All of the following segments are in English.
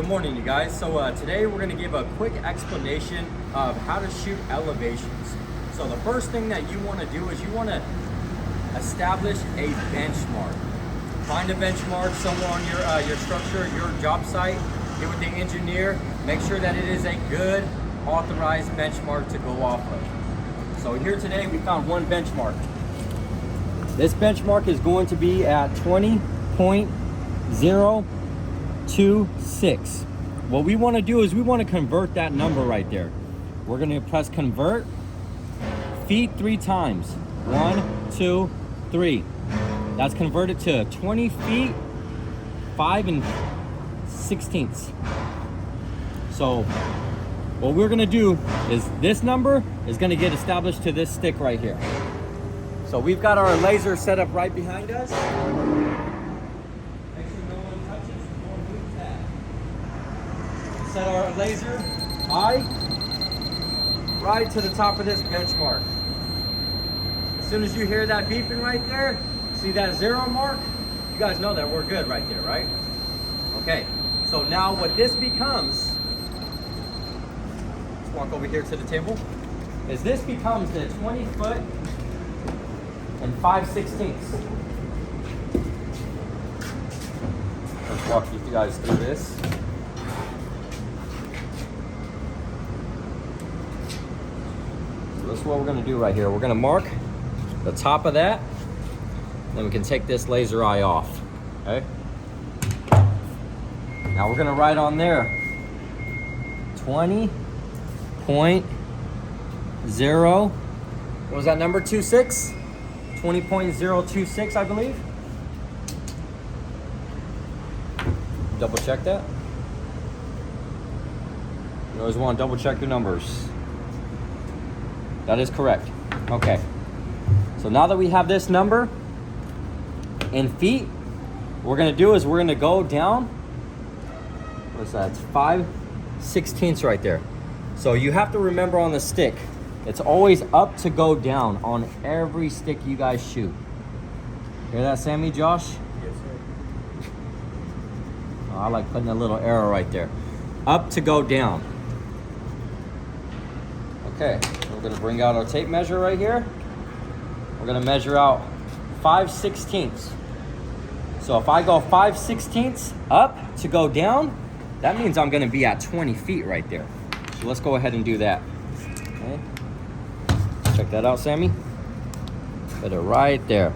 Good morning, you guys. So today we're going to give a quick explanation of how to shoot elevations. So the first thing that you want to do is you want to establish a benchmark. Find a benchmark somewhere on your structure, your job site. Get with the engineer. Make sure that it is a good authorized benchmark to go off of. So here today we found one benchmark. This benchmark is going to be at 20.026. What we want to do is we want to convert that number right there. We're going to press convert feet 3 times. 1, 2, 3. That's converted to 20 feet 5 16ths. So what we're going to do is this number is going to get established to this stick right here. So we've got our laser set up right behind us. Set our laser eye right to the top of this benchmark. As soon as you hear that beeping right there, see that 0 mark, you guys know that we're good right there, right? Okay, so now what this becomes, let's walk over here to the table, is this becomes the 20 foot and 5/16. Let's walk you guys through this. This is what we're going to do right here. We're going to mark the top of that, then we can take this laser eye off. Okay. Now we're going to write on there 20.0. What was that number? 26? 20.026, I believe. Double check that. You always want to double check your numbers. That is correct. Okay. So now that we have this number in feet, what we're going to do is we're going to go down. What's that? It's 5/16 right there. So you have to remember on the stick, it's always up to go down on every stick you guys shoot. Hear that, Sammy, Josh? Yes, sir. Oh, I like putting a little arrow right there. Up to go down. Okay. We're going to bring out our tape measure right here. We're going to measure out 5/16. So if I go 5/16 up to go down, that means I'm going to be at 20 feet right there. So let's go ahead and do that. Okay. Check that out, Sammy. Put it right there.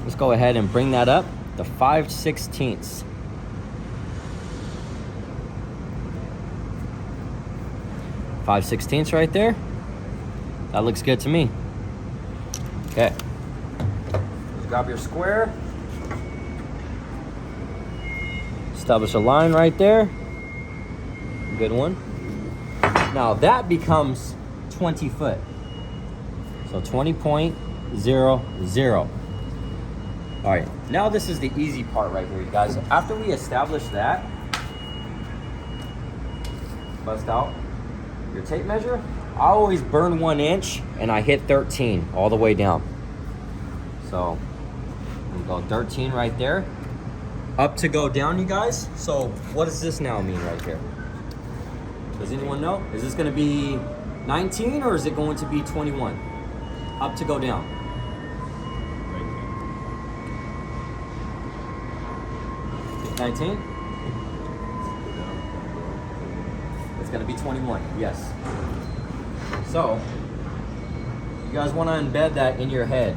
Let's go ahead and bring that up to 5/16. 5/16 right there. That looks good to me. Okay. Just grab your square. Establish a line right there. Good one. Now that becomes 20 foot. So 20.00. All right. Now this is the easy part right here, you guys. After we establish that, bust out your tape measure. I always burn 1 inch and I hit 13 all the way down. So we go 13 right there. Up to go down, you guys. So what does this now mean right here? Does anyone know? Is this going to be 19 or is it going to be 21? Up to go down. 19? It's going to be 21, yes. So, you guys want to embed that in your head.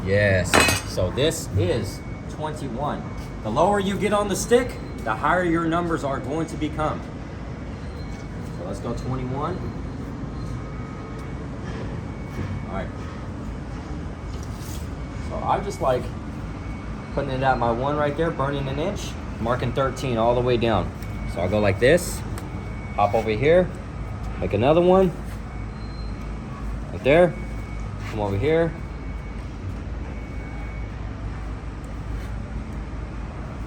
Yes. So this is 21. The lower you get on the stick, the higher your numbers are going to become. So let's go 21. All right. So I just like putting it at my 1 right there, burning 1 inch, marking 13 all the way down. So I'll go like this, hop over here, make another one, right there, come over here,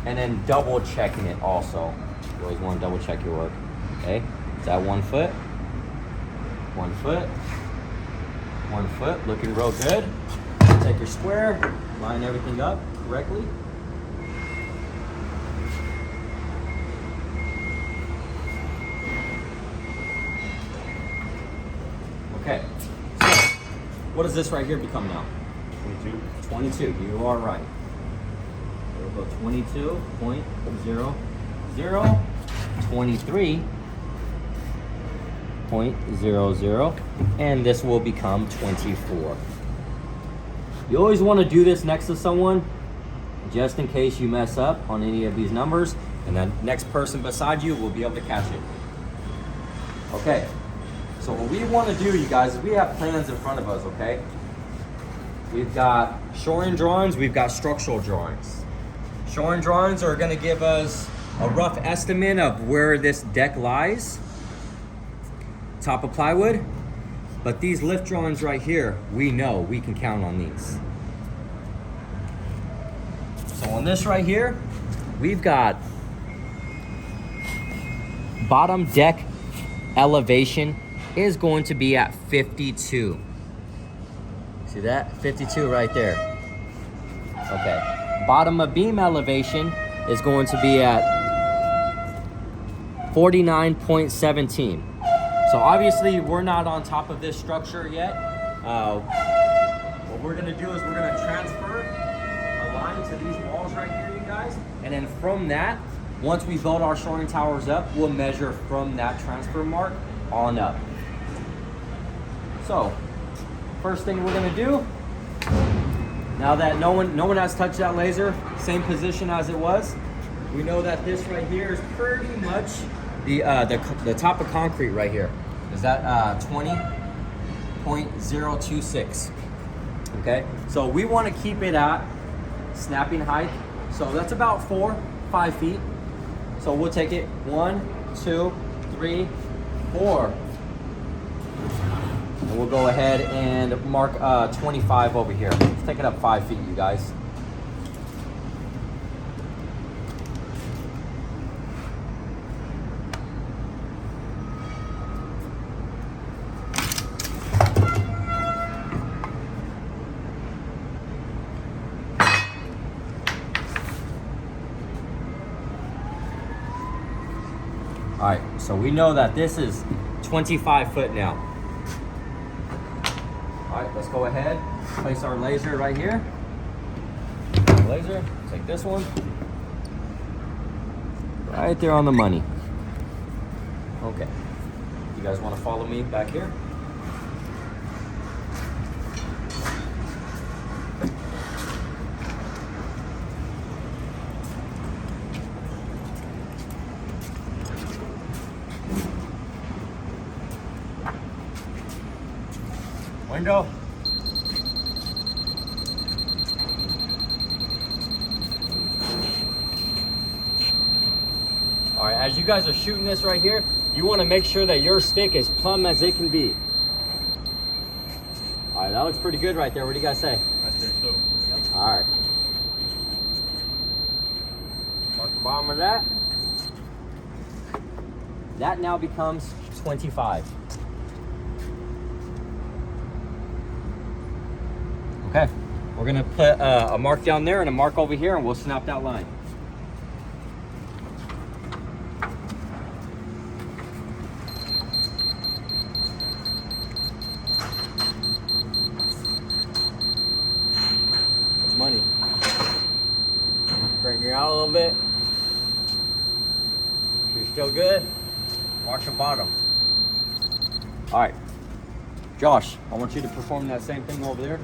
and then double checking it also. You always want to double check your work. Okay, is that 1 foot? 1 foot, 1 foot, looking real good. Take your square, line everything up correctly. What does this right here become now? 22. You are right. There we go. 22.00. 23.00, and this will become 24. You always want to do this next to someone, just in case you mess up on any of these numbers, and the next person beside you will be able to catch it. Okay, so what we want to do, you guys, is we have plans in front of us, okay? We've got shoring drawings, we've got structural drawings. Shoring drawings are going to give us a rough estimate of where this deck lies, top of plywood, but these lift drawings right here, we know we can count on these. So on this right here, we've got bottom deck elevation is going to be at 52. See that? 52 right there. Okay. Bottom of beam elevation is going to be at 49.17. So obviously we're not on top of this structure yet. What we're gonna do is we're gonna transfer a line to these walls right here, you guys. And then from that, once we build our shoring towers up, we'll measure from that transfer mark on up. So, first thing we're gonna do, now that no one has touched that laser, same position as it was, we know that this right here is pretty much the top of concrete right here. Is that 20.026? Okay, so we want to keep it at snapping height. So that's about 4-5 feet. So we'll take it 1, 2, 3, 4. And we'll go ahead and mark 25 over here. Let's take it up 5 feet, you guys. All right, so we know that this is 25 foot now. All right, let's go ahead, place our laser right here. Laser, take this one. Right there on the money. Okay, you guys wanna follow me back here? Window. All right, as you guys are shooting this right here, you want to make sure that your stick is plumb as it can be. All right, that looks pretty good right there. What do you guys say? I think so. All right. Mark the bottom of that. That now becomes 25. Okay, we're gonna put a mark down there and a mark over here, and we'll snap that line. That's money. Straighten you out a little bit. You're still good. Watch the bottom. All right, Josh, I want you to perform that same thing over there.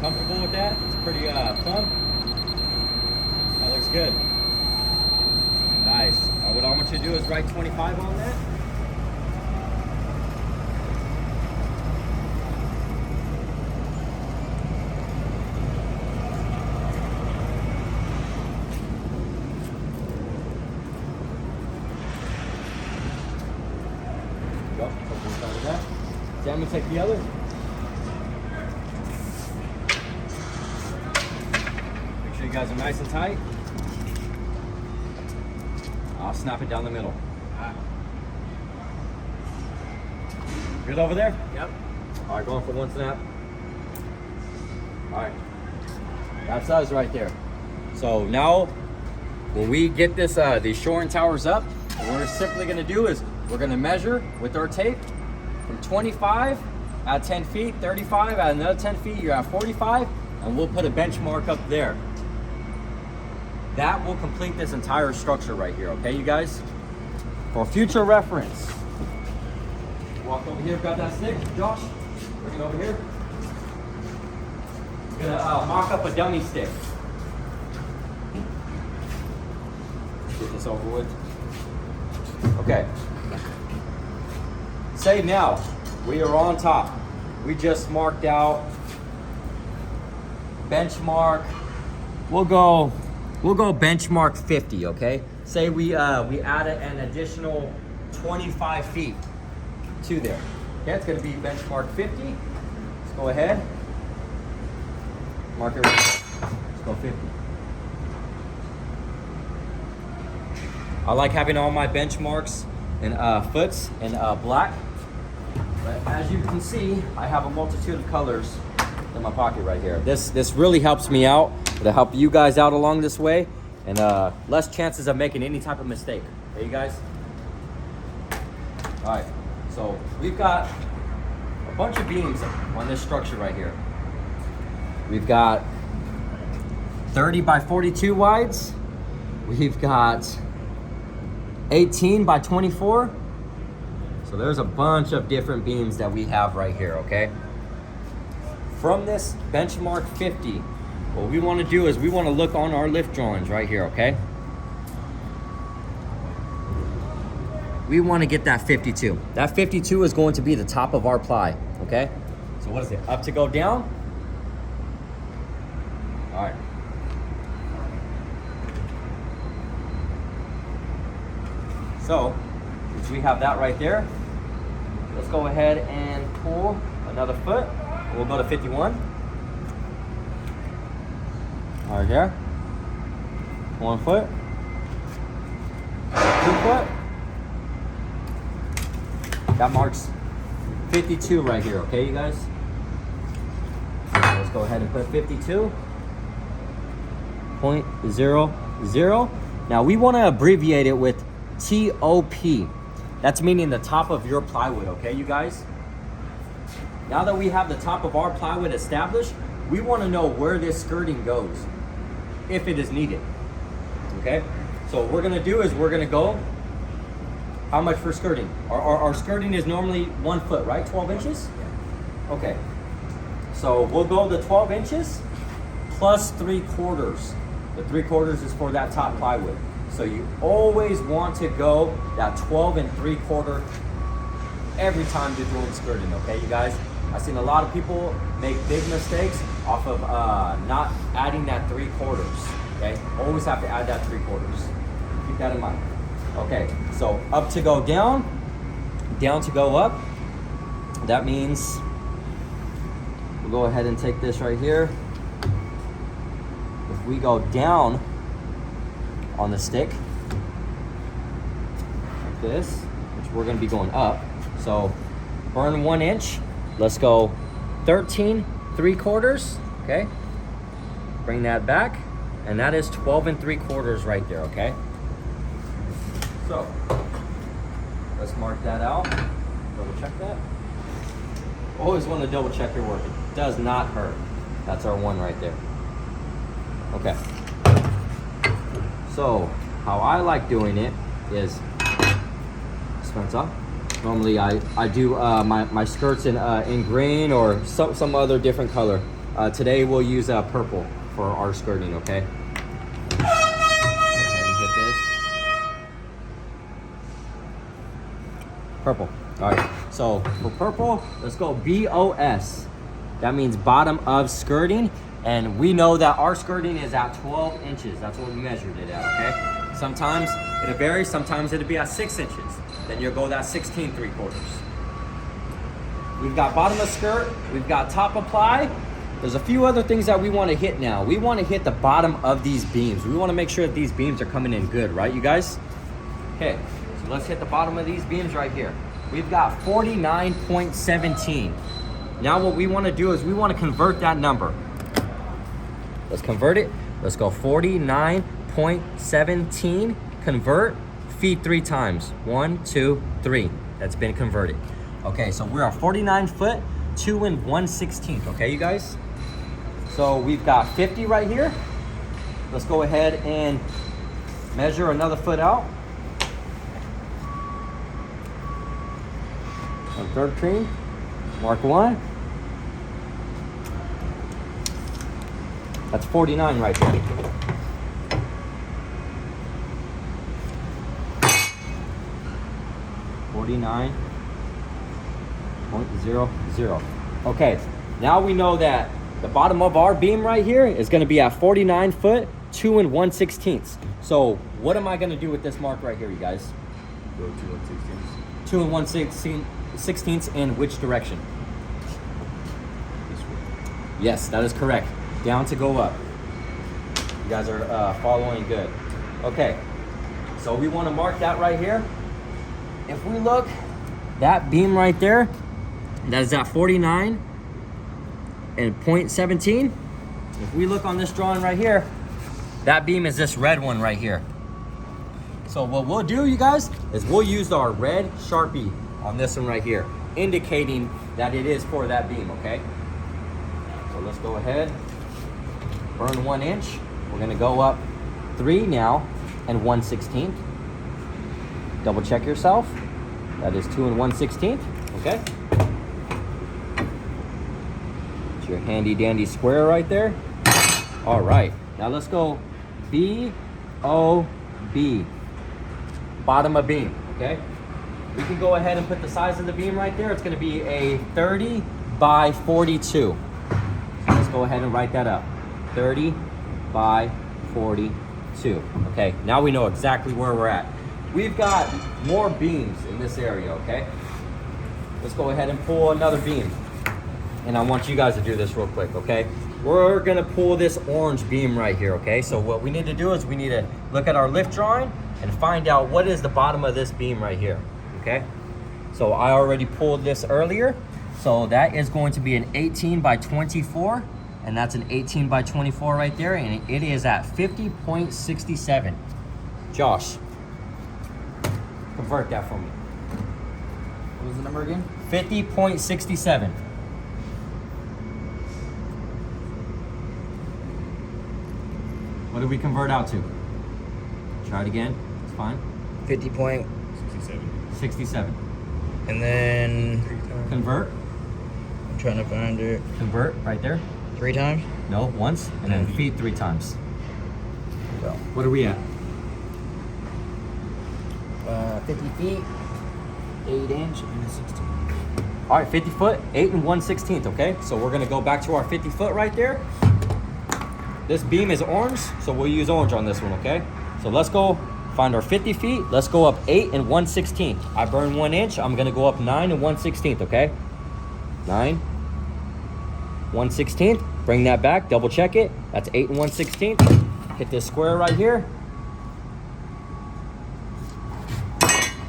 Comfortable with that? It's pretty plumb. That looks good. Nice. What I want you to do is write 25 on that. Go. Put one side of that. Sam, I'm gonna take the other. You guys are nice and tight. I'll snap it down the middle. Good over there? Yep. All right, going for one snap. All right. That's us right there. So now, when we get this these shoring towers up, what we're simply gonna do is we're gonna measure with our tape from 25 at 10 feet, 35 at another 10 feet, you're at 45, and we'll put a benchmark up there. That will complete this entire structure right here, okay, you guys? For future reference. Walk over here, grab that stick, Josh. Bring it over here. We're gonna mock up a dummy stick. Get this over with. Okay. Say now, we are on top. We just marked out benchmark. We'll go benchmark 50, okay? Say we added an additional 25 feet to there. Okay, it's gonna be benchmark 50. Let's go ahead. Mark it. Let's go 50. I like having all my benchmarks and foots in black. But as you can see, I have a multitude of colors in my pocket right here. This really helps me out. It'll help you guys out along this way, and less chances of making any type of mistake. Okay, you guys? All right, so we've got a bunch of beams on this structure right here. We've got 30 by 42 wides. We've got 18 by 24. So there's a bunch of different beams that we have right here, okay? From this benchmark 50, what we want to do is we want to look on our lift drawings right here, okay? We want to get that 52. That 52 is going to be the top of our ply, okay? So what is it? Up to go down? All right. So, since we have that right there, let's go ahead and pull another foot. We'll go to 51. All right, here. 1 foot. 2 foot. That marks 52 right here, okay, you guys? Let's go ahead and put 52.00. Now, we want to abbreviate it with TOP. That's meaning the top of your plywood, okay, you guys? Now that we have the top of our plywood established, we want to know where this skirting goes, if it is needed, okay? So what we're gonna do is we're gonna go, how much for skirting? Our skirting is normally 1 foot, right? 12 inches? Okay, so we'll go the 12 inches plus 3/4. The 3/4 is for that top plywood. So you always want to go that 12 3/4 every time you're doing skirting, okay, you guys? I've seen a lot of people make big mistakes off of not adding that 3/4, okay? Always have to add that 3/4. Keep that in mind. Okay, so up to go down, down to go up. That means we'll go ahead and take this right here. If we go down on the stick, like this, which we're gonna be going up. So burn 1 inch. Let's go 13 3/4, okay? Bring that back, and that is 12 3/4 right there, okay? So let's mark that out. Double check that. Always want to double check your work. It does not hurt. That's our 1 right there. Okay. So how I like doing it is, Spencer, normally I do my skirts in green or some other different color. Today we'll use purple for our skirting, okay? Go ahead and hit this. Purple. All right, so for purple, let's go BOS. That means bottom of skirting. And we know that our skirting is at 12 inches. That's what we measured it at, okay? Sometimes it'll vary, sometimes it'll be at 6 inches. Then you'll go that 16 3/4. We've got bottom of skirt, we've got top of ply. There's a few other things that we want to hit now. We want to hit the bottom of these beams. We want to make sure that these beams are coming in good, right, you guys? Okay, so let's hit the bottom of these beams right here. we've got 49.17. Now what we want to do is we want to convert that number. Let's convert it. Let's go 49.17, convert, feet 3 times. 1, 2, 3. That's been converted. Okay, so we're on 49 foot, 2 1/16. Okay, you guys? So we've got 50 right here. Let's go ahead and measure another foot out. On 13, mark 1. That's 49 right there. .00. Okay, now we know that the bottom of our beam right here is going to be at 49 foot, 2 1/16. So what am I going to do with this mark right here, you guys? Go 2 1/16. 2 1/16 in which direction? This way. Yes, that is correct. Down to go up. You guys are following good. Okay, so we want to mark that right here. If we look, that beam right there, that is at 49 and .17. If we look on this drawing right here, that beam is this red one right here. So what we'll do, you guys, is we'll use our red Sharpie on this one right here, indicating that it is for that beam, okay? So let's go ahead, burn 1 inch. We're gonna go up 3 now and 1/16. Double check yourself. That is 2 1/16, okay? It's your handy dandy square right there. All right, now let's go BOB, bottom of beam, okay? We can go ahead and put the size of the beam right there. It's gonna be a 30 by 42. So let's go ahead and write that up. 30 by 42. Okay, now we know exactly where we're at. We've got more beams in this area, okay? Let's go ahead and pull another beam. And I want you guys to do this real quick, okay? We're gonna pull this orange beam right here, okay? So what we need to do is we need to look at our lift drawing and find out what is the bottom of this beam right here, okay? So I already pulled this earlier. So that is going to be an 18 by 24. And that's an 18 by 24 right there, and it is at 50.67. Josh, convert that for me. What was the number again? 50.67. What did we convert out to? Try it again. It's fine. 50 point. 67. And then Convert. I'm trying to find it. Convert right there. 3 times. No, once, and then feet 3 times. So, What are we at? 50 feet, 8 inch, and a 16. All right, 50 foot, 8 1/16, okay? So we're gonna go back to our 50 foot right there. This beam is orange, so we'll use orange on this one, okay? So let's go find our 50 feet. Let's go up 8 1/16. I burn 1 inch, I'm gonna go up 9 1/16, okay? 9 1/16, bring that back, double check it. That's 8 1/16. Hit this square right here.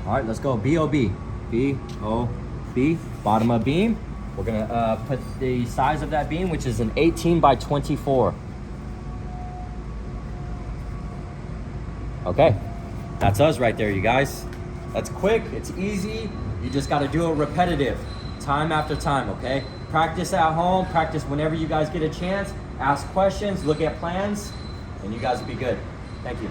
All right, let's go BOB. BOB, bottom of beam. We're gonna put the size of that beam, which is an 18 by 24. Okay, that's us right there, you guys. That's quick, it's easy. You just gotta do it repetitive, time after time, okay? Practice at home, practice whenever you guys get a chance. Ask questions, look at plans, and you guys will be good. Thank you.